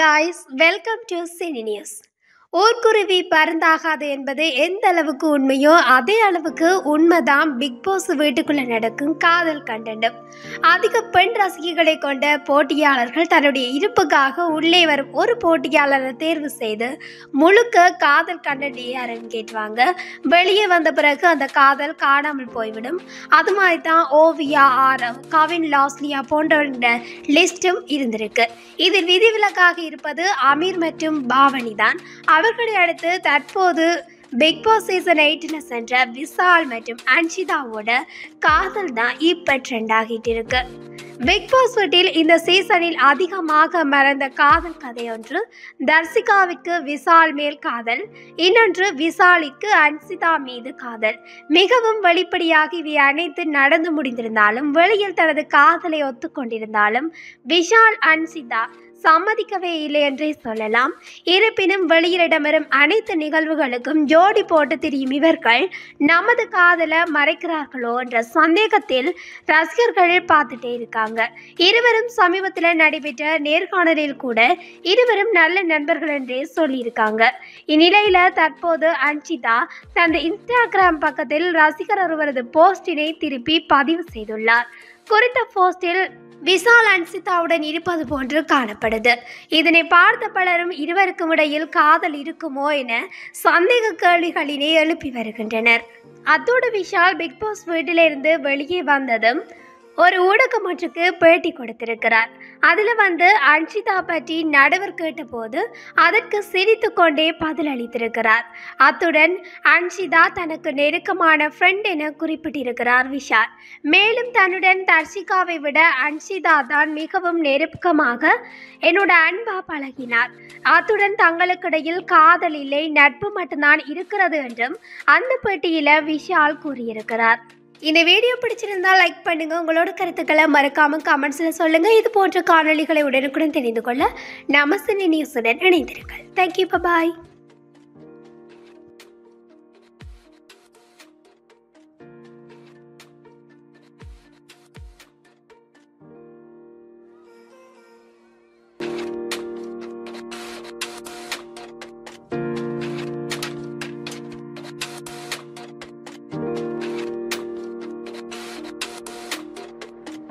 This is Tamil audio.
guys, welcome to Cine News. ஊர்க்குருவி பருந்தாகாது என்பது எந்த அளவுக்கு உண்மையோ அதே அளவுக்கு உண்மைதான் பிக் பாஸ் வீட்டுக்குள்ள நடக்கும் காதல் கண்டென்ட். அதிக பெண் ரசிகைகளை கொண்ட போட்டியாளர்கள் தன்னுடைய இருப்புக்காக உள்ளே வரும் ஒரு போட்டியாளரை தேர்வு செய்து முழுக்க காதல் கண்டென்ட் யாருன்னு கேட்டுவாங்க. வெளியே வந்த பிறகு அந்த காதல் காணாமல் போய்விடும். அது மாதிரி தான் ஓவியா, ஆரவ், கவின், லாஸ்லியா போன்றவர்களோட லிஸ்டும் இருந்திருக்கு. இதில் விதிவிலக்காக இருப்பது அமீர் மற்றும் பாவனி தான். அவர்களை அடுத்து தற்போது பிக் பாஸ் சீசன் 8 சென்ற விசால் மற்றும் அன்ஷிதாவோட காதல் தான் இப்ப ட்ரெண்ட் ஆகிட்டு இருக்கு. பிக் பாஸ் வீட்டில் இந்த சீசனில் அதிகமாக மறந்த காதல் கதை ஒன்று தர்சிகாவிற்கு விசால் மேல் காதல், இன்னொன்று விசாலிற்கு அன்சிதா மீது காதல். மிகவும் வெளிப்படையாக இவை அனைத்து நடந்து முடிந்திருந்தாலும் வெளியில் தனது காதலை ஒத்துக்கொண்டிருந்தாலும் விஷால் அன்சிதா சம்மதிக்கவே இல்லை என்றே சொல்லலாம். இருப்பினும் வெளியிடவரும் அனைத்து நிகழ்வுகளுக்கும் ஜோடி போட்டு திரியும் இவர்கள் நமது காதலை மறைக்கிறார்களோ என்ற சந்தேகத்தில் ரசிகர்கள் பார்த்துட்டே இருக்காங்க. இருவரும் சமீபத்தில் நடைபெற்ற நேர்காணலில் கூட இருவரும் நல்ல நண்பர்கள் என்றே சொல்லியிருக்காங்க. இந்நிலையில தற்போது அன்ஷிதா தனது இன்ஸ்டாகிராம் பக்கத்தில் ரசிகர் ஒருவரது போஸ்டினை திருப்பி பதிவு செய்துள்ளார். குறித்த போஸ்டில் விசால் அன்சிதாவுடன் இருப்பது போன்று காணப்படுது. இதனை பார்த்த பலரும் இருவருக்கும் இடையில் காதல் இருக்குமோ என சந்தேக கேள்விகளினை எழுப்பி வருகின்றனர். அத்தோடு விஷால் பிக் பாஸ் வீட்டிலிருந்து வெளியே வந்ததும் ஒரு ஊடகம் ஒன்றுக்கு பேட்டி கொடுத்திருக்கிறார். அதில் அன்ஷிதா பற்றி நடுவர் கேட்டபோது அதற்கு சிரித்து கொண்டே பதில் அளித்திருக்கிறார். அத்துடன் அன்ஷிதா தனக்கு நெருக்கமான ஃப்ரெண்ட் என குறிப்பிட்டிருக்கிறார் விஷால். மேலும் தன்னுடன் தர்ஷிகாவை விட அன்ஷிதா தான் மிகவும் நெருக்கமாக என்னோட அன்பா பழகினார். அத்துடன் தங்களுக்கிடையில் காதல் இல்லை, நட்பு மட்டும்தான் இருக்கிறது என்றும் அந்த பேட்டியில விஷால் கூறியிருக்கிறார். இந்த வீடியோ பிடிச்சிருந்தா லைக் பண்ணுங்க. உங்களோட கருத்துக்களை மறக்காம கமெண்ட்ஸ்ல சொல்லுங்க. இது போன்ற காணொளிகளை உடனுக்குடன் தெரிந்து கொள்ள நம்ம சினி நியூஸுடன் இணைந்திருங்கள். தேங்க்யூ, பாய்.